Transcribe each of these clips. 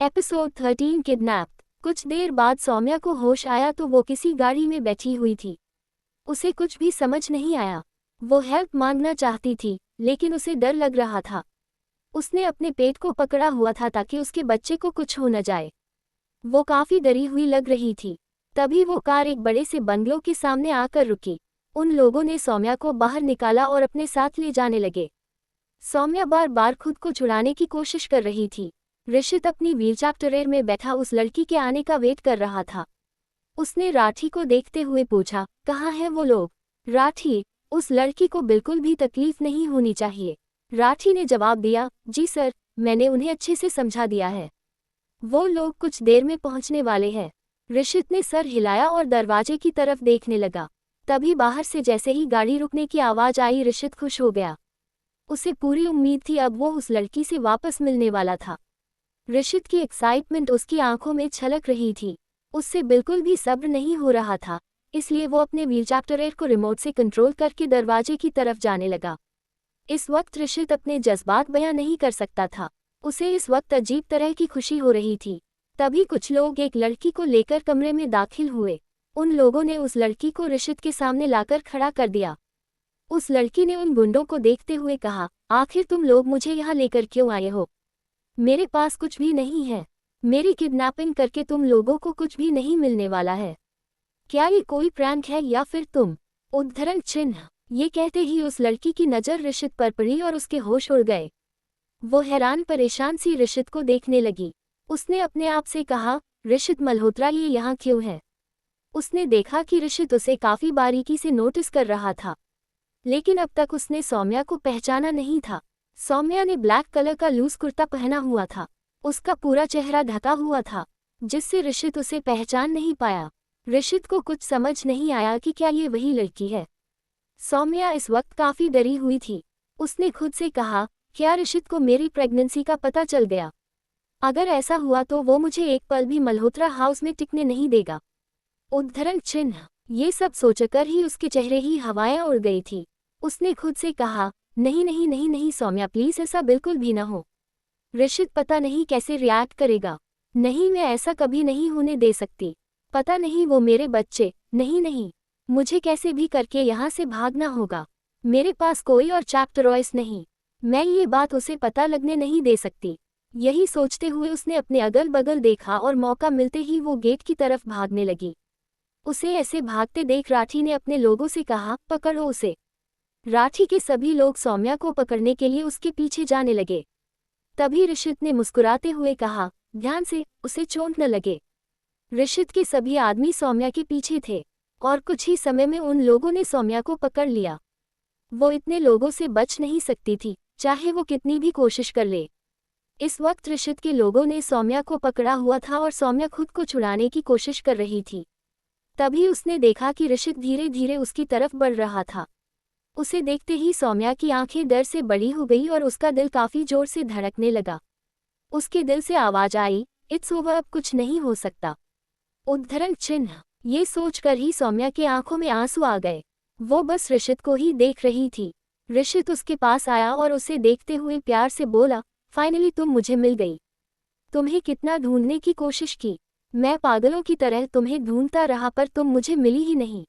Episode 13 kidnapped. कुछ देर बाद सौम्या को होश आया तो वो किसी गाड़ी में बैठी हुई थी। उसे कुछ भी समझ नहीं आया। वो हेल्प मांगना चाहती थी, लेकिन उसे डर लग रहा था। उसने अपने पेट को पकड़ा हुआ था ताकि उसके बच्चे को कुछ हो न जाए। वो काफी डरी हुई लग रही थी। तभी वो कार एक बड़े से बंगलों के सामने आकर रुकी। उन लोगों ने सौम्या को बाहर निकाला और अपने साथ ले जाने लगे। सौम्या बार बार खुद को छुड़ाने की कोशिश कर रही थी। ऋषित अपनी व्हीलचेयर में बैठा उस लड़की के आने का वेट कर रहा था। उसने राठी को देखते हुए पूछा, कहाँ है वो लोग? राठी, उस लड़की को बिल्कुल भी तकलीफ नहीं होनी चाहिए। राठी ने जवाब दिया, जी सर, मैंने उन्हें अच्छे से समझा दिया है। वो लोग कुछ देर में पहुंचने वाले हैं। ऋषित ने सर हिलाया और दरवाजे की तरफ देखने लगा। तभी बाहर से जैसे ही गाड़ी रुकने की आवाज आई, ऋषित खुश हो गया। उसे पूरी उम्मीद थी अब वो उस लड़की से वापस मिलने वाला था। ऋषित की एक्साइटमेंट उसकी आंखों में छलक रही थी। उससे बिल्कुल भी सब्र नहीं हो रहा था, इसलिए वो अपने व्हीलचेयर को रिमोट से कंट्रोल करके दरवाजे की तरफ जाने लगा। इस वक्त ऋषित अपने जज्बात बयां नहीं कर सकता था। उसे इस वक्त अजीब तरह की खुशी हो रही थी। तभी कुछ लोग एक लड़की को लेकर कमरे में दाखिल हुए। उन लोगों ने उस लड़की को ऋषित के सामने लाकर खड़ा कर दिया। उस लड़की ने उन गुंडों को देखते हुए कहा, आखिर तुम लोग मुझे यहाँ लेकर क्यों आए हो? मेरे पास कुछ भी नहीं है। मेरी किडनैपिंग करके तुम लोगों को कुछ भी नहीं मिलने वाला है। क्या ये कोई प्रैंक है या फिर तुम? उद्धरण चिन्ह। ये कहते ही उस लड़की की नज़र ऋषित पर पड़ी और उसके होश उड़ गए। वो हैरान परेशान सी ऋषित को देखने लगी। उसने अपने आप से कहा, ऋषित मल्होत्रा ये यहाँ क्यों है? उसने देखा कि ऋषित उसे काफी बारीकी से नोटिस कर रहा था, लेकिन अब तक उसने सौम्या को पहचाना नहीं था। सौम्या ने ब्लैक कलर का लूज कुर्ता पहना हुआ था। उसका पूरा चेहरा ढका हुआ था, जिससे ऋषित उसे पहचान नहीं पाया। ऋषित को कुछ समझ नहीं आया कि क्या ये वही लड़की है। सौम्या इस वक्त काफी डरी हुई थी। उसने खुद से कहा, क्या ऋषित को मेरी प्रेगनेंसी का पता चल गया? अगर ऐसा हुआ तो वो मुझे एक पल भी मल्होत्रा हाउस में टिकने नहीं देगा। उद्धरण चिन्ह। ये सब सोचकर ही उसके चेहरे ही हवाएं उड़ गई थी। उसने खुद से कहा, नहीं नहीं नहीं नहीं सौम्या, प्लीज ऐसा बिल्कुल भी ना हो। ऋषित पता नहीं कैसे रिएक्ट करेगा। नहीं, मैं ऐसा कभी नहीं होने दे सकती। पता नहीं वो मेरे बच्चे। नहीं नहीं, मुझे कैसे भी करके यहाँ से भागना होगा। मेरे पास कोई और चैप्टरॉइस नहीं। मैं ये बात उसे पता लगने नहीं दे सकती। यही सोचते हुए उसने अपने अगल बगल देखा और मौका मिलते ही वो गेट की तरफ भागने लगी। उसे ऐसे भागते देख राठी ने अपने लोगों से कहा, पकड़ो उसे। राठी के सभी लोग सौम्या को पकड़ने के लिए उसके पीछे जाने लगे। तभी ऋषित ने मुस्कुराते हुए कहा, ध्यान से, उसे चोट न लगे। ऋषित के सभी आदमी सौम्या के पीछे थे और कुछ ही समय में उन लोगों ने सौम्या को पकड़ लिया। वो इतने लोगों से बच नहीं सकती थी, चाहे वो कितनी भी कोशिश कर ले। इस वक्त ऋषित के लोगों ने सौम्या को पकड़ा हुआ था और सौम्या खुद को छुड़ाने की कोशिश कर रही थी। तभी उसने देखा कि ऋषित धीरे धीरे उसकी तरफ बढ़ रहा था। उसे देखते ही सौम्या की आंखें डर से बड़ी हो गई और उसका दिल काफी जोर से धड़कने लगा। उसके दिल से आवाज आई, इट्स ओवर, अब कुछ नहीं हो सकता। उद्धरण चिन्ह। ये सोचकर ही सौम्या के आंखों में आंसू आ गए। वो बस ऋषित को ही देख रही थी। ऋषित उसके पास आया और उसे देखते हुए प्यार से बोला, फाइनली तुम मुझे मिल गई। तुम्हें कितना ढूंढने की कोशिश की। मैं पागलों की तरह तुम्हें ढूंढता रहा पर तुम मुझे मिली ही नहीं।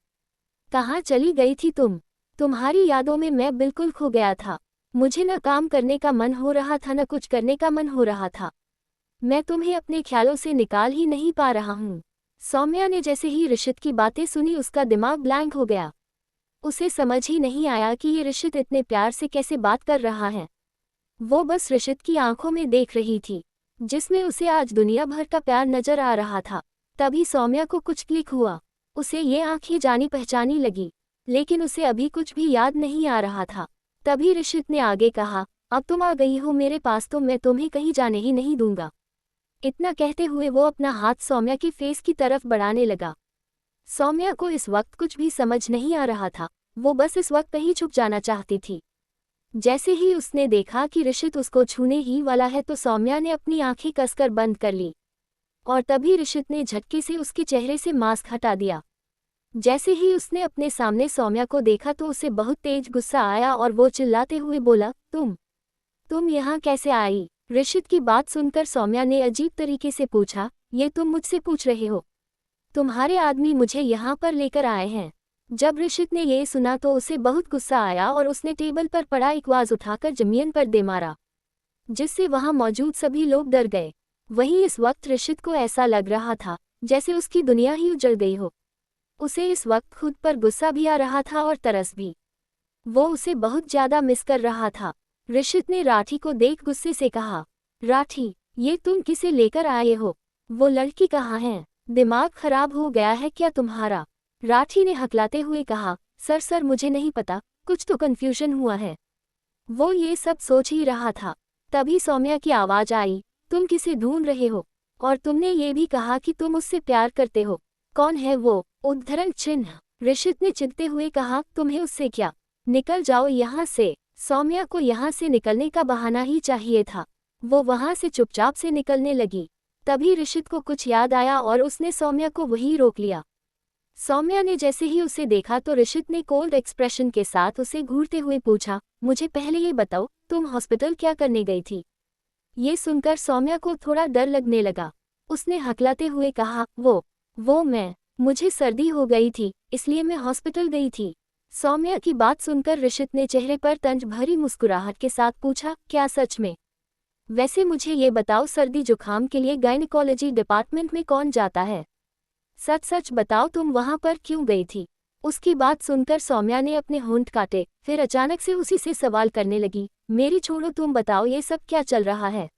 कहाँ चली गई थी तुम? तुम्हारी यादों में मैं बिल्कुल खो गया था। मुझे न काम करने का मन हो रहा था, न कुछ करने का मन हो रहा था। मैं तुम्हें अपने ख्यालों से निकाल ही नहीं पा रहा हूँ। सौम्या ने जैसे ही ऋषित की बातें सुनी उसका दिमाग ब्लैंक हो गया। उसे समझ ही नहीं आया कि ये ऋषित इतने प्यार से कैसे बात कर रहा है। वो बस ऋषित की आंखों में देख रही थी, जिसमें उसे आज दुनिया भर का प्यार नजर आ रहा था। तभी सौम्या को कुछ क्लिक हुआ। उसे ये आंखें जानी पहचानी लगी, लेकिन उसे अभी कुछ भी याद नहीं आ रहा था। तभी ऋषित ने आगे कहा, अब तुम आ गई हो मेरे पास तो मैं तुम्हें कहीं जाने ही नहीं दूंगा। इतना कहते हुए वो अपना हाथ सौम्या के फेस की तरफ बढ़ाने लगा। सौम्या को इस वक्त कुछ भी समझ नहीं आ रहा था। वो बस इस वक्त कहीं छुप जाना चाहती थी। जैसे ही उसने देखा कि ऋषित उसको छूने ही वाला है तो सौम्या ने अपनी आंखें कसकर बंद कर ली और तभी ऋषित ने झटके से उसके चेहरे से मास्क हटा दिया। जैसे ही उसने अपने सामने सौम्या को देखा तो उसे बहुत तेज गुस्सा आया और वो चिल्लाते हुए बोला, तुम यहाँ कैसे आई? ऋषित की बात सुनकर सौम्या ने अजीब तरीके से पूछा, ये तुम मुझसे पूछ रहे हो? तुम्हारे आदमी मुझे यहाँ पर लेकर आए हैं। जब ऋषित ने ये सुना तो उसे बहुत गुस्सा आया और उसने टेबल पर पड़ा एक वाज उठाकर जमीन पर दे मारा, जिससे वहां मौजूद सभी लोग डर गए। वहीं इस वक्त ऋषित को ऐसा लग रहा था जैसे उसकी दुनिया ही उजड़ गई हो। उसे इस वक्त खुद पर गुस्सा भी आ रहा था और तरस भी। वो उसे बहुत ज्यादा मिस कर रहा था। ऋषित ने राठी को देख गुस्से से कहा, राठी, ये तुम किसे लेकर आए हो? वो लड़की कहाँ है? दिमाग खराब हो गया है क्या तुम्हारा? राठी ने हकलाते हुए कहा, सर मुझे नहीं पता, कुछ तो कंफ्यूजन हुआ है। वो ये सब सोच ही रहा था। तभी सौम्या की आवाज आई, तुम किसे ढूंढ रहे हो? और तुमने ये भी कहा कि तुम उससे प्यार करते हो। कौन है वो? उद्धरण चिन्ह। ऋषित ने चिढ़ते हुए कहा, तुम्हें उससे क्या? निकल जाओ यहाँ से। सौम्या को यहाँ से निकलने का बहाना ही चाहिए था। वो वहाँ से चुपचाप से निकलने लगी। तभी ऋषित को कुछ याद आया और उसने सौम्या को वहीं रोक लिया। सौम्या ने जैसे ही उसे देखा तो ऋषित ने कोल्ड एक्सप्रेशन के साथ उसे घूरते हुए पूछा, मुझे पहले ये बताओ, तुम हॉस्पिटल क्या करने गई थी? ये सुनकर सौम्या को थोड़ा डर लगने लगा। उसने हकलाते हुए कहा, वो मुझे सर्दी हो गई थी, इसलिए मैं हॉस्पिटल गई थी। सौम्या की बात सुनकर ऋषित ने चेहरे पर तंज भरी मुस्कुराहट के साथ पूछा, क्या सच में? वैसे मुझे ये बताओ, सर्दी जुकाम के लिए गायनेकोलॉजी डिपार्टमेंट में कौन जाता है? सच बताओ, तुम वहां पर क्यों गई थी? उसकी बात सुनकर सौम्या ने अपने होंठ काटे, फिर अचानक से उसी से सवाल करने लगी, मेरी छोड़ो, तुम बताओ ये सब क्या चल रहा है?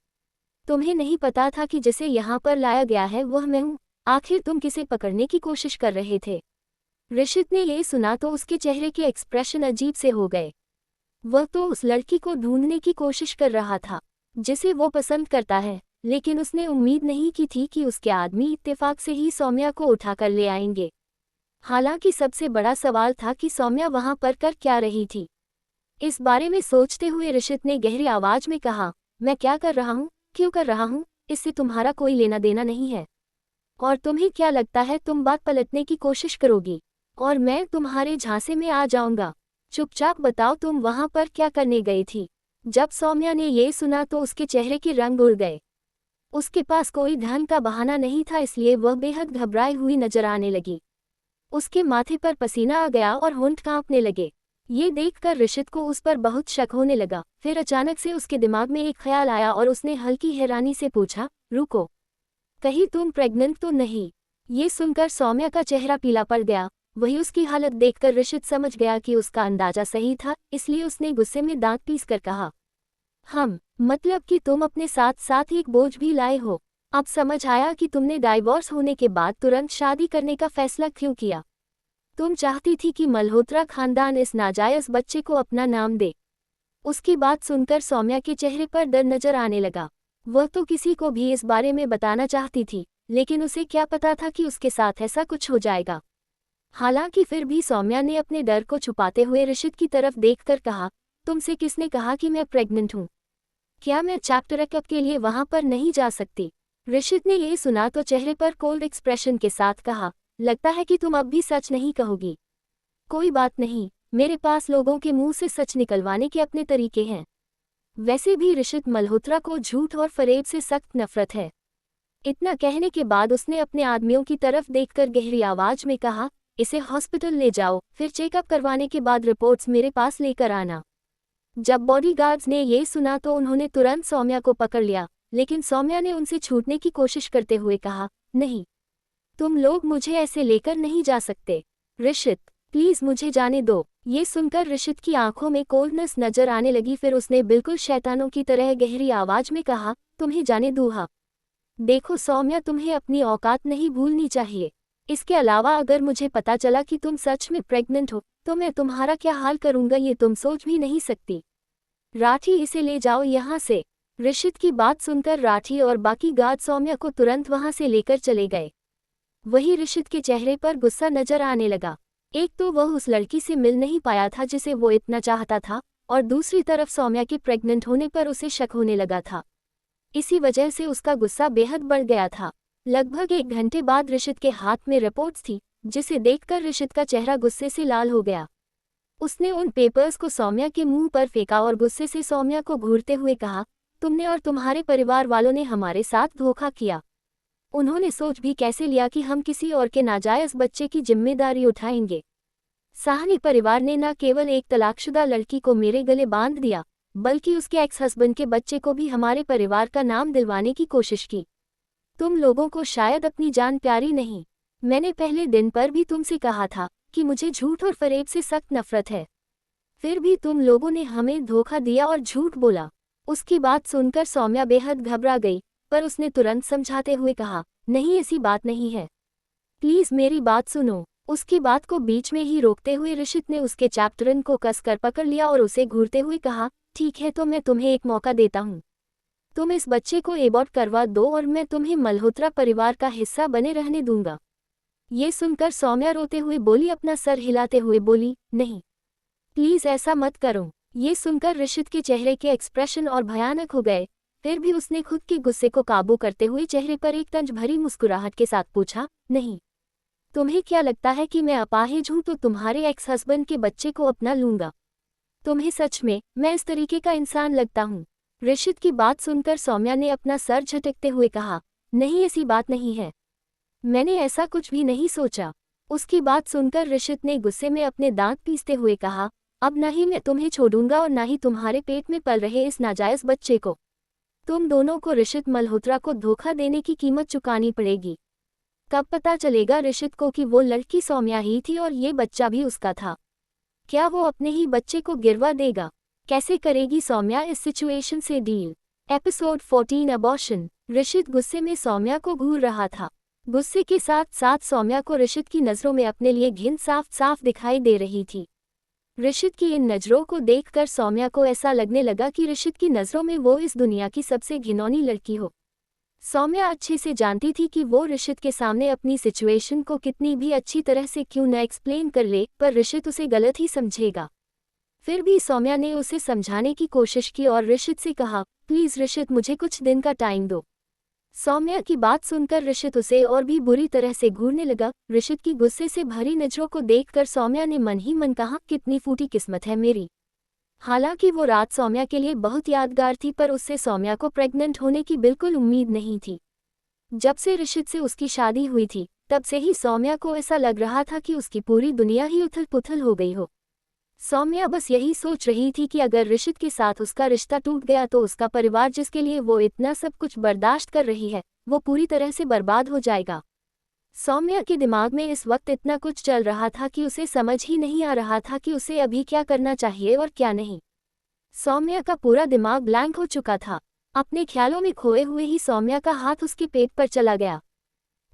तुम्हें नहीं पता था कि जिसे यहाँ पर लाया गया है वह मैं हूँ? आखिर तुम किसे पकड़ने की कोशिश कर रहे थे? ऋषित ने ये सुना तो उसके चेहरे के एक्सप्रेशन अजीब से हो गए। वह तो उस लड़की को ढूंढने की कोशिश कर रहा था जिसे वो पसंद करता है, लेकिन उसने उम्मीद नहीं की थी कि उसके आदमी इत्तेफाक से ही सौम्या को उठाकर ले आएंगे। हालांकि सबसे बड़ा सवाल था कि सौम्या वहां पर कर क्या रही थी। इस बारे में सोचते हुए ऋषित ने गहरी आवाज में कहा, मैं क्या कर रहा हूँ, क्यों कर रहा हूँ, इससे तुम्हारा कोई लेना देना नहीं है। और तुम्हें क्या लगता है तुम बात पलटने की कोशिश करोगी और मैं तुम्हारे झांसे में आ जाऊंगा? चुपचाप बताओ, तुम वहां पर क्या करने गई थी? जब सौम्या ने ये सुना तो उसके चेहरे के रंग उड़ गए। उसके पास कोई ढंग का बहाना नहीं था, इसलिए वह बेहद घबराई हुई नजर आने लगी। उसके माथे पर पसीना आ गया और होंठ कांपने लगे। ये देखकर ऋषित को उस पर बहुत शक होने लगा। फिर अचानक से उसके दिमाग में एक ख्याल आया और उसने हल्की हैरानी से पूछा, रुको, कहीं तुम प्रेग्नेंट तो नहीं? ये सुनकर सौम्या का चेहरा पीला पड़ गया। वही उसकी हालत देखकर ऋषित समझ गया कि उसका अंदाजा सही था, इसलिए उसने गुस्से में दांत पीस कर कहा, मतलब कि तुम अपने साथ साथ एक बोझ भी लाए हो। अब समझ आया कि तुमने डाइवोर्स होने के बाद तुरंत शादी करने का फैसला क्यों किया। तुम चाहती थी कि मल्होत्रा खानदान इस नाजायज बच्चे को अपना नाम दे। उसकी बात सुनकर सौम्या के चेहरे पर डर नजर आने लगा। वह तो किसी को भी इस बारे में बताना चाहती थी, लेकिन उसे क्या पता था कि उसके साथ ऐसा कुछ हो जाएगा। हालांकि फिर भी सौम्या ने अपने डर को छुपाते हुए ऋषित की तरफ देखकर कहा, तुमसे किसने कहा कि मैं प्रेग्नेंट हूँ? क्या मैं चैप्टर कप के लिए वहां पर नहीं जा सकती? ऋषित ने ये सुना तो चेहरे पर कोल्ड एक्सप्रेशन के साथ कहा, लगता है कि तुम अब भी सच नहीं कहोगी। कोई बात नहीं, मेरे पास लोगों के मुंह से सच निकलवाने के अपने तरीके हैं। वैसे भी ऋषित मल्होत्रा को झूठ और फरेब से सख्त नफरत है। इतना कहने के बाद उसने अपने आदमियों की तरफ देखकर गहरी आवाज में कहा, इसे हॉस्पिटल ले जाओ, फिर चेकअप करवाने के बाद रिपोर्ट्स मेरे पास लेकर आना। जब बॉडीगार्ड्स ने ये सुना तो उन्होंने तुरंत सौम्या को पकड़ लिया, लेकिन सौम्या ने उनसे छूटने की कोशिश करते हुए कहा, नहीं, तुम लोग मुझे ऐसे लेकर नहीं जा सकते। ऋषित, प्लीज मुझे जाने दो। ये सुनकर ऋषित की आंखों में कोल्डनेस नजर आने लगी। फिर उसने बिल्कुल शैतानों की तरह गहरी आवाज में कहा, तुम्हें जाने दूंगा। देखो सौम्या, तुम्हें अपनी औकात नहीं भूलनी चाहिए। इसके अलावा अगर मुझे पता चला कि तुम सच में प्रेग्नेंट हो तो मैं तुम्हारा क्या हाल करूंगा ये तुम सोच भी नहीं सकती। राठी, इसे ले जाओ यहाँ से। ऋषित की बात सुनकर राठी और बाकी गार्ड सौम्या को तुरंत वहां से लेकर चले गए। वही ऋषित के चेहरे पर गुस्सा नजर आने लगा। एक तो वह उस लड़की से मिल नहीं पाया था जिसे वो इतना चाहता था, और दूसरी तरफ सौम्या के प्रेग्नेंट होने पर उसे शक होने लगा था। इसी वजह से उसका गुस्सा बेहद बढ़ गया था। लगभग 1 घंटे बाद ऋषित के हाथ में रिपोर्ट्स थी, जिसे देखकर ऋषित का चेहरा गुस्से से लाल हो गया। उसने उन पेपर्स को सौम्या के मुंह पर फेंका और गुस्से से सौम्या को घूरते हुए कहा, तुमने और तुम्हारे परिवार वालों ने हमारे साथ धोखा किया। उन्होंने सोच भी कैसे लिया कि हम किसी और के नाजायज बच्चे की जिम्मेदारी उठाएंगे। साहनी परिवार ने न केवल एक तलाकशुदा लड़की को मेरे गले बांध दिया, बल्कि उसके एक्स हस्बैंड के बच्चे को भी हमारे परिवार का नाम दिलवाने की कोशिश की। तुम लोगों को शायद अपनी जान प्यारी नहीं। मैंने पहले दिन पर भी तुमसे कहा था कि मुझे झूठ और फरेब से सख्त नफरत है। फिर भी तुम लोगों ने हमें धोखा दिया और झूठ बोला। उसकी बात सुनकर सौम्या बेहद घबरा गई, पर उसने तुरंत समझाते हुए कहा, नहीं ऐसी बात नहीं है, प्लीज मेरी बात सुनो। उसकी बात को बीच में ही रोकते हुए ऋषित ने उसके चैप्टरन को कसकर पकड़ लिया और उसे घूरते हुए कहा, ठीक है तो मैं तुम्हें एक मौका देता हूँ। तुम इस बच्चे को एबॉर्ट करवा दो और मैं तुम्हें मल्होत्रा परिवार का हिस्सा बने रहने दूंगा। ये सुनकर सौम्या रोते हुए बोली, अपना सर हिलाते हुए बोली, नहीं प्लीज ऐसा मत करो। ये सुनकर ऋषित के चेहरे के एक्सप्रेशन और भयानक हो गए। फिर भी उसने खुद के गुस्से को काबू करते हुए चेहरे पर एक तंज भरी मुस्कुराहट के साथ पूछा, नहीं, तुम्हें क्या लगता है कि मैं अपाहिज हूं तो तुम्हारे एक्स हस्बैंड के बच्चे को अपना लूंगा? तुम्हें सच में मैं इस तरीके का इंसान लगता हूँ? ऋषित की बात सुनकर सौम्या ने अपना सर झटकते हुए कहा, नहीं ऐसी बात नहीं है, मैंने ऐसा कुछ भी नहीं सोचा। उसकी बात सुनकर ऋषित ने गुस्से में अपने दांत पीसते हुए कहा, अब न ही मैं तुम्हें छोड़ूंगा और न ही तुम्हारे पेट में पल रहे इस नाजायज बच्चे को। तुम दोनों को ऋषित मल्होत्रा को धोखा देने की कीमत चुकानी पड़ेगी। कब पता चलेगा ऋषित को कि वो लड़की सौम्या ही थी और ये बच्चा भी उसका था? क्या वो अपने ही बच्चे को गिरवा देगा? कैसे करेगी सौम्या इस सिचुएशन से डील? Episode 14 abortion. ऋषित गुस्से में सौम्या को घूर रहा था। गुस्से के साथ साथ सौम्या को ऋषित की नज़रों में अपने लिए घिन साफ साफ दिखाई दे रही थी। ऋषित की इन नज़रों को देखकर सौम्या को ऐसा लगने लगा कि ऋषित की नज़रों में वो इस दुनिया की सबसे घिनौनी लड़की हो। सौम्या अच्छे से जानती थी कि वो ऋषित के सामने अपनी सिचुएशन को कितनी भी अच्छी तरह से क्यों न एक्सप्लेन कर ले, पर ऋषित उसे गलत ही समझेगा। फिर भी सौम्या ने उसे समझाने की कोशिश की और ऋषित से कहा, प्लीज़ ऋषित मुझे कुछ दिन का टाइम दो। सौम्या की बात सुनकर ऋषित उसे और भी बुरी तरह से घूरने लगा। ऋषित की गुस्से से भरी नज़रों को देखकर सौम्या ने मन ही मन कहा, कितनी फूटी किस्मत है मेरी। हालांकि वो रात सौम्या के लिए बहुत यादगार थी, पर उससे सौम्या को प्रेग्नेंट होने की बिल्कुल उम्मीद नहीं थी। जब से ऋषित से उसकी शादी हुई थी, तब से ही सौम्या को ऐसा लग रहा था कि उसकी पूरी दुनिया ही उथल पुथल हो गई हो। सौम्या बस यही सोच रही थी कि अगर ऋषित के साथ उसका रिश्ता टूट गया तो उसका परिवार, जिसके लिए वो इतना सब कुछ बर्दाश्त कर रही है, वो पूरी तरह से बर्बाद हो जाएगा। सौम्या के दिमाग में इस वक्त इतना कुछ चल रहा था कि उसे समझ ही नहीं आ रहा था कि उसे अभी क्या करना चाहिए और क्या नहीं। सौम्या का पूरा दिमाग ब्लैंक हो चुका था। अपने ख्यालों में खोए हुए ही सौम्या का हाथ उसके पेट पर चला गया।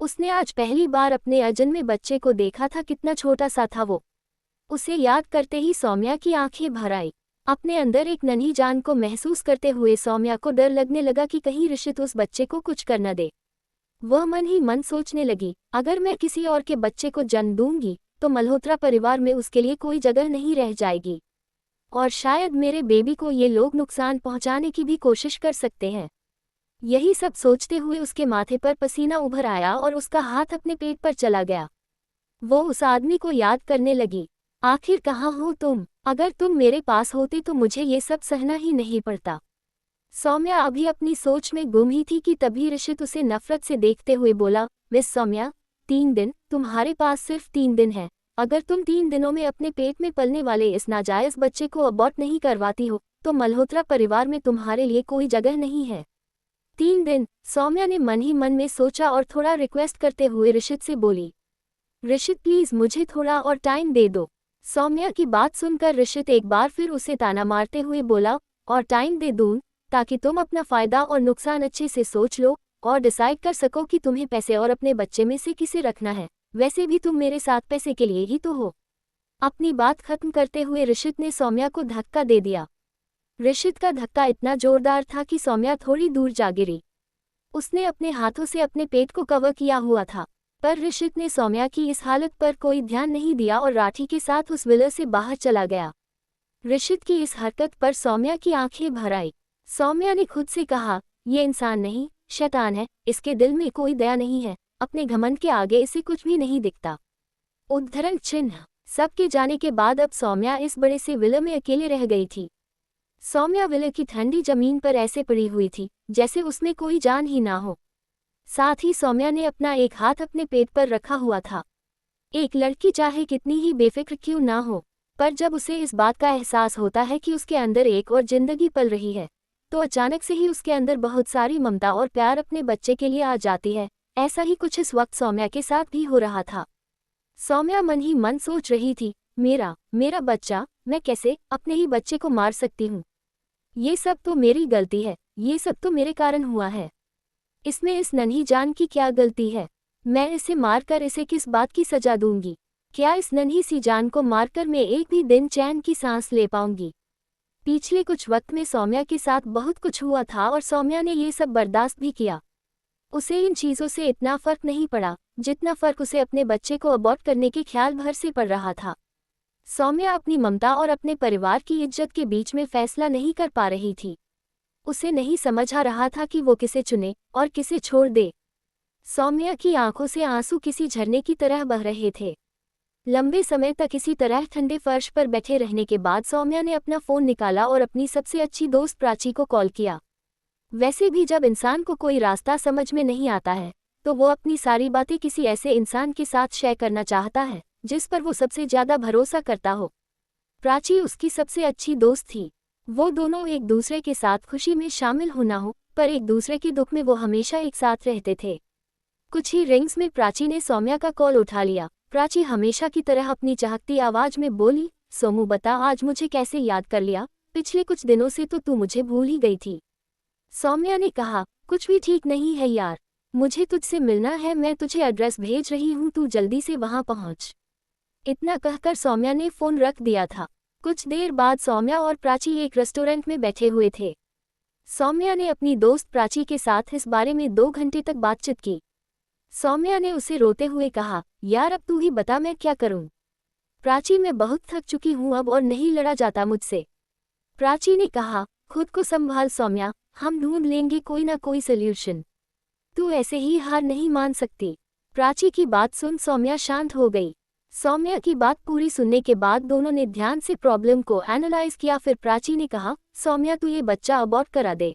उसने आज पहली बार अपने अजन्मे बच्चे को देखा था, कितना छोटा सा था वो। उसे याद करते ही सौम्या की आंखें भर आई। अपने अंदर एक नन्ही जान को महसूस करते हुए सौम्या को डर लगने लगा कि कहीं ऋषित उस बच्चे को कुछ कर न दे। वह मन ही मन सोचने लगी, अगर मैं किसी और के बच्चे को जन्म दूंगी तो मल्होत्रा परिवार में उसके लिए कोई जगह नहीं रह जाएगी, और शायद मेरे बेबी को ये लोग नुकसान पहुंचाने की भी कोशिश कर सकते हैं। यही सब सोचते हुए उसके माथे पर पसीना उभर आया और उसका हाथ अपने पेट पर चला गया। वो उस आदमी को याद करने लगी, आखिर कहाँ हो तुम? अगर तुम मेरे पास होते तो मुझे ये सब सहना ही नहीं पड़ता। सौम्या अभी अपनी सोच में गुम ही थी कि तभी ऋषित उसे नफरत से देखते हुए बोला, मिस सौम्या, 3 दिन, तुम्हारे पास सिर्फ 3 दिन है। अगर तुम 3 दिनों में अपने पेट में पलने वाले इस नाजायज बच्चे को अबॉर्ट नहीं करवाती हो तो मल्होत्रा परिवार में तुम्हारे लिए कोई जगह नहीं है। 3 दिन, सौम्या ने मन ही मन में सोचा और थोड़ा रिक्वेस्ट करते हुए ऋषित से बोली, ऋषित प्लीज मुझे थोड़ा और टाइम दे दो। सौम्या की बात सुनकर ऋषित एक बार फिर उसे ताना मारते हुए बोला, और टाइम दे दूं ताकि तुम अपना फायदा और नुकसान अच्छे से सोच लो और डिसाइड कर सको कि तुम्हें पैसे और अपने बच्चे में से किसे रखना है। वैसे भी तुम मेरे साथ पैसे के लिए ही तो हो। अपनी बात खत्म करते हुए ऋषित ने सौम्या को धक्का दे दिया। ऋषित का धक्का इतना जोरदार था कि सौम्या थोड़ी दूर जा गिरी। उसने अपने हाथों से अपने पेट को कवर किया हुआ था, पर ऋषित ने सौम्या की इस हालत पर कोई ध्यान नहीं दिया और लाठी के साथ उस विला से बाहर चला गया। ऋषित की इस हरकत पर सौम्या की आंखें भर आई। सौम्या ने खुद से कहा, ये इंसान नहीं, शैतान है, इसके दिल में कोई दया नहीं है, अपने घमंड के आगे इसे कुछ भी नहीं दिखता। उद्धरण चिन्ह। सबके जाने के बाद अब सौम्या इस बड़े से विला में अकेले रह गई थी। सौम्या विले की ठंडी जमीन पर ऐसे पड़ी हुई थी जैसे उसमें कोई जान ही ना हो। साथ ही सौम्या ने अपना एक हाथ अपने पेट पर रखा हुआ था। एक लड़की चाहे कितनी ही बेफिक्र क्यों ना हो, पर जब उसे इस बात का एहसास होता है कि उसके अंदर एक और जिंदगी पल रही है, तो अचानक से ही उसके अंदर बहुत सारी ममता और प्यार अपने बच्चे के लिए आ जाती है। ऐसा ही कुछ इस वक्त सौम्या के साथ भी हो रहा था। सौम्या मन ही मन सोच रही थी, मेरा मेरा बच्चा, मैं कैसे अपने ही बच्चे को मार सकती हूँ? ये सब तो मेरी गलती है, ये सब तो मेरे कारण हुआ है। इसमें इस नन्ही जान की क्या गलती है? मैं इसे मारकर इसे किस बात की सजा दूंगी? क्या इस नन्ही सी जान को मारकर मैं एक भी दिन चैन की सांस ले पाऊंगी? पिछले कुछ वक्त में सौम्या के साथ बहुत कुछ हुआ था और सौम्या ने ये सब बर्दाश्त भी किया। उसे इन चीज़ों से इतना फर्क नहीं पड़ा जितना फर्क उसे अपने बच्चे को अबॉर्ट करने के ख्याल भर से पड़ रहा था। सौम्या अपनी ममता और अपने परिवार की इज्जत के बीच में फैसला नहीं कर पा रही थी। उसे नहीं समझ आ रहा था कि वो किसे चुने और किसे छोड़ दे। सौम्या की आंखों से आंसू किसी झरने की तरह बह रहे थे। लंबे समय तक इसी तरह ठंडे फर्श पर बैठे रहने के बाद सौम्या ने अपना फ़ोन निकाला और अपनी सबसे अच्छी दोस्त प्राची को कॉल किया। वैसे भी जब इंसान को कोई रास्ता समझ में नहीं आता है, तो वो अपनी सारी बातें किसी ऐसे इंसान के साथ शेयर करना चाहता है जिस पर वो सबसे ज़्यादा भरोसा करता हो। प्राची उसकी सबसे अच्छी दोस्त थी। वो दोनों एक दूसरे के साथ खुशी में शामिल हो ना हो, पर एक दूसरे के दुख में वो हमेशा एक साथ रहते थे। कुछ ही रिंग्स में प्राची ने सौम्या का कॉल उठा लिया। प्राची हमेशा की तरह अपनी चहकती आवाज में बोली, सोमू बता आज मुझे कैसे याद कर लिया? पिछले कुछ दिनों से तो तू मुझे भूल ही गई थी। सौम्या ने कहा, कुछ भी ठीक नहीं है यार, मुझे तुझसे मिलना है, मैं तुझे एड्रेस भेज रही हूँ, तू जल्दी से वहाँ पहुँच। इतना कहकर सौम्या ने फ़ोन रख दिया था। कुछ देर बाद सौम्या और प्राची एक रेस्टोरेंट में बैठे हुए थे। सौम्या ने अपनी दोस्त प्राची के साथ इस बारे में 2 घंटे तक बातचीत की। सौम्या ने उसे रोते हुए कहा, यार अब तू ही बता मैं क्या करूं? प्राची मैं बहुत थक चुकी हूं अब और नहीं लड़ा जाता मुझसे। प्राची ने कहा, खुद को संभाल सौम्या, हम ढूंढ लेंगे कोई ना कोई सल्यूशन। तू ऐसे ही हार नहीं मान सकती। प्राची की बात सुन सौम्या शांत हो गई। सौम्या की बात पूरी सुनने के बाद दोनों ने ध्यान से प्रॉब्लम को एनालाइज किया। फिर प्राची ने कहा, सौम्या तू ये बच्चा अबॉर्ट करा दे।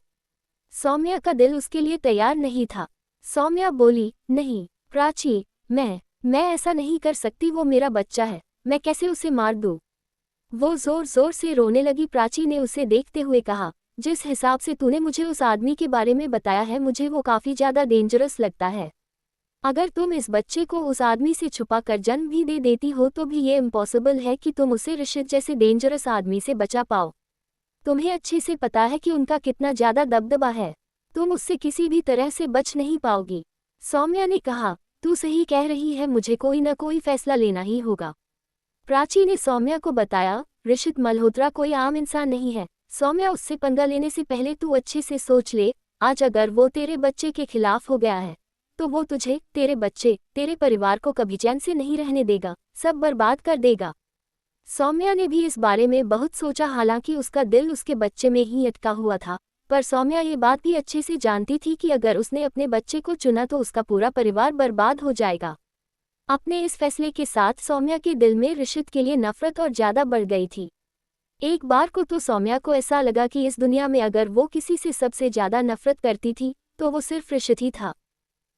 सौम्या का दिल उसके लिए तैयार नहीं था। सौम्या बोली, नहीं प्राची, मैं ऐसा नहीं कर सकती, वो मेरा बच्चा है, मैं कैसे उसे मार दूँ? वो जोर जोर से रोने लगी। प्राची ने उसे देखते हुए कहा, जिस हिसाब से तूने मुझे उस आदमी के बारे में बताया है, मुझे वो काफ़ी ज़्यादा डेंजरस लगता है। अगर तुम इस बच्चे को उस आदमी से छुपा कर जन्म भी दे देती हो तो भी ये इम्पॉसिबल है कि तुम उसे ऋषित जैसे डेंजरस आदमी से बचा पाओ। तुम्हें अच्छे से पता है कि उनका कितना ज़्यादा दबदबा है, तुम उससे किसी भी तरह से बच नहीं पाओगी। सौम्या ने कहा, तू सही कह रही है, मुझे कोई न कोई फैसला लेना ही होगा। प्राची ने सौम्या को बताया, ऋषित मल्होत्रा कोई आम इंसान नहीं है। सौम्या उससे पंगा लेने से पहले तू अच्छे से सोच ले, आज अगर वो तेरे बच्चे के खिलाफ हो गया है तो वो तुझे, तेरे बच्चे, तेरे परिवार को कभी चैन से नहीं रहने देगा, सब बर्बाद कर देगा। सौम्या ने भी इस बारे में बहुत सोचा, हालांकि उसका दिल उसके बच्चे में ही अटका हुआ था, पर सौम्या ये बात भी अच्छे से जानती थी कि अगर उसने अपने बच्चे को चुना तो उसका पूरा परिवार बर्बाद हो जाएगा। अपने इस फैसले के साथ सौम्या के दिल में ऋषित के लिए नफरत और ज़्यादा बढ़ गई थी। एक बार को तो सौम्या को ऐसा लगा कि इस दुनिया में अगर वो किसी से सबसे ज़्यादा नफरत करती थी तो वो सिर्फ ऋषित ही था,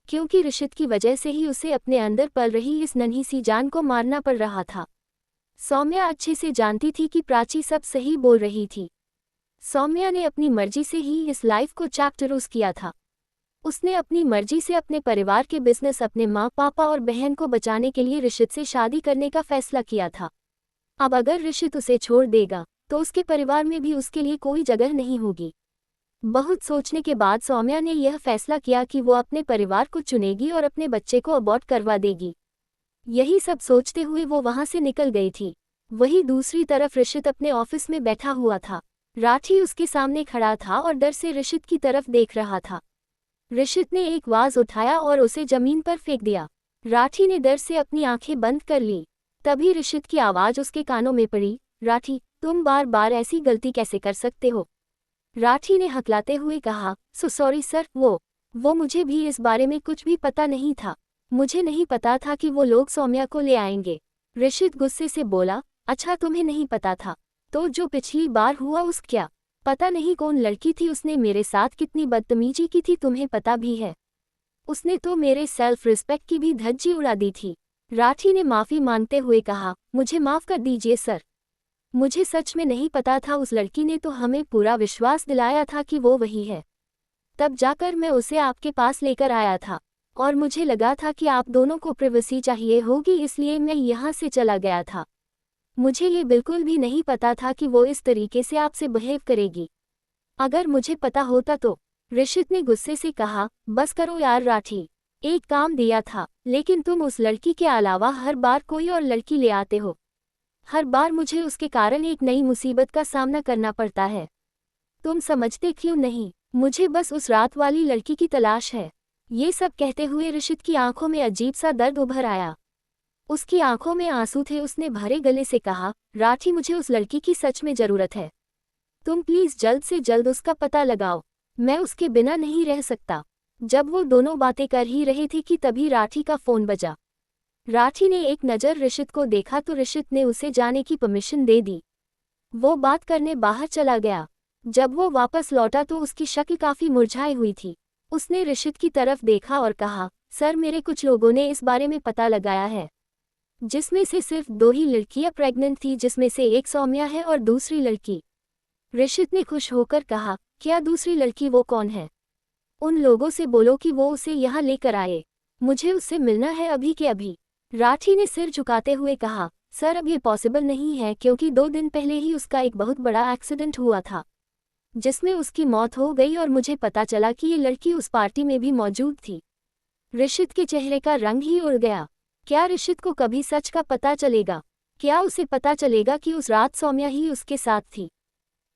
क्योंकि ऋषित की वजह से ही उसे अपने अंदर पल रही इस नन्ही सी जान को मारना पड़ रहा था। सौम्या अच्छे से जानती थी कि प्राची सब सही बोल रही थी। सौम्या ने अपनी मर्जी से ही इस लाइफ को चैप्टरूज किया था। उसने अपनी मर्जी से अपने परिवार के बिजनेस, अपने माँ पापा और बहन को बचाने के लिए ऋषित से शादी करने का फैसला किया था। अब अगर ऋषित उसे छोड़ देगा तो उसके परिवार में भी उसके लिए कोई जगह नहीं होगी। बहुत सोचने के बाद सौम्या ने यह फैसला किया कि वो अपने परिवार को चुनेगी और अपने बच्चे को अबॉर्ट करवा देगी। यही सब सोचते हुए वो वहां से निकल गई थी। वहीं दूसरी तरफ ऋषित अपने ऑफिस में बैठा हुआ था। राठी उसके सामने खड़ा था और डर से ऋषित की तरफ देख रहा था। ऋषित ने एक वाज उठाया और उसे जमीन पर फेंक दिया। राठी ने डर से अपनी आंखें बंद कर ली। तभी ऋषित की आवाज उसके कानों में पड़ी, राठी तुम बार बार ऐसी गलती कैसे कर सकते हो? राठी ने हकलाते हुए कहा, सॉरी सर, वो मुझे भी इस बारे में कुछ भी पता नहीं था। मुझे नहीं पता था कि वो लोग सौम्या को ले आएंगे। ऋषित गुस्से से बोला, अच्छा तुम्हें नहीं पता था, तो जो पिछली बार हुआ उस क्या पता नहीं कौन लड़की थी, उसने मेरे साथ कितनी बदतमीजी की थी तुम्हें पता भी है। उसने तो मेरे सेल्फ रिस्पेक्ट की भी धज्जी उड़ा दी थी। राठी ने माफ़ी मांगते हुए कहा, मुझे माफ़ कर दीजिए सर। मुझे सच में नहीं पता था, उस लड़की ने तो हमें पूरा विश्वास दिलाया था कि वो वही है। तब जाकर मैं उसे आपके पास लेकर आया था और मुझे लगा था कि आप दोनों को प्राइवेसी चाहिए होगी, इसलिए मैं यहाँ से चला गया था। मुझे ये बिल्कुल भी नहीं पता था कि वो इस तरीके से आपसे बिहेव करेगी। अगर मुझे पता होता तो। ऋषित ने गुस्से से कहा, बस करो यार राठी, एक काम दिया था, लेकिन तुम उस लड़की के अलावा हर बार कोई और लड़की ले आते हो। हर बार मुझे उसके कारण एक नई मुसीबत का सामना करना पड़ता है। तुम समझते क्यों नहीं? मुझे बस उस रात वाली लड़की की तलाश है। ये सब कहते हुए ऋषित की आंखों में अजीब सा दर्द उभर आया। उसकी आंखों में आंसू थे। उसने भरे गले से कहा, राठी मुझे उस लड़की की सच में जरूरत है। तुम प्लीज जल्द से जल्द उसका पता लगाओ। मैं उसके बिना नहीं रह सकता। जब वो दोनों बातें कर ही रहे थे कि तभी राठी का फोन बजा। राठी ने एक नज़र ऋषित को देखा तो ऋषित ने उसे जाने की परमिशन दे दी। वो बात करने बाहर चला गया। जब वो वापस लौटा तो उसकी शक्ल काफ़ी मुरझाई हुई थी। उसने ऋषित की तरफ देखा और कहा, सर मेरे कुछ लोगों ने इस बारे में पता लगाया है, जिसमें से सिर्फ 2 ही लड़कियां प्रेग्नेंट थी, जिसमें से एक सौम्या है और दूसरी लड़की। ऋषित ने खुश होकर कहा, क्या दूसरी लड़की? वो कौन है? उन लोगों से बोलो कि वो उसे यहाँ लेकर आए। मुझे उससे मिलना है अभी के अभी। राठी ने सिर झुकाते हुए कहा, सर अब ये पॉसिबल नहीं है, क्योंकि 2 दिन पहले ही उसका एक बहुत बड़ा एक्सीडेंट हुआ था जिसमें उसकी मौत हो गई और मुझे पता चला कि ये लड़की उस पार्टी में भी मौजूद थी। ऋषित के चेहरे का रंग ही उड़ गया। क्या ऋषित को कभी सच का पता चलेगा? क्या उसे पता चलेगा कि उस रात सौम्या ही उसके साथ थी?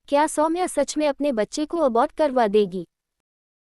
क्या सौम्या सच में अपने बच्चे को अबॉर्ट करवा देगी?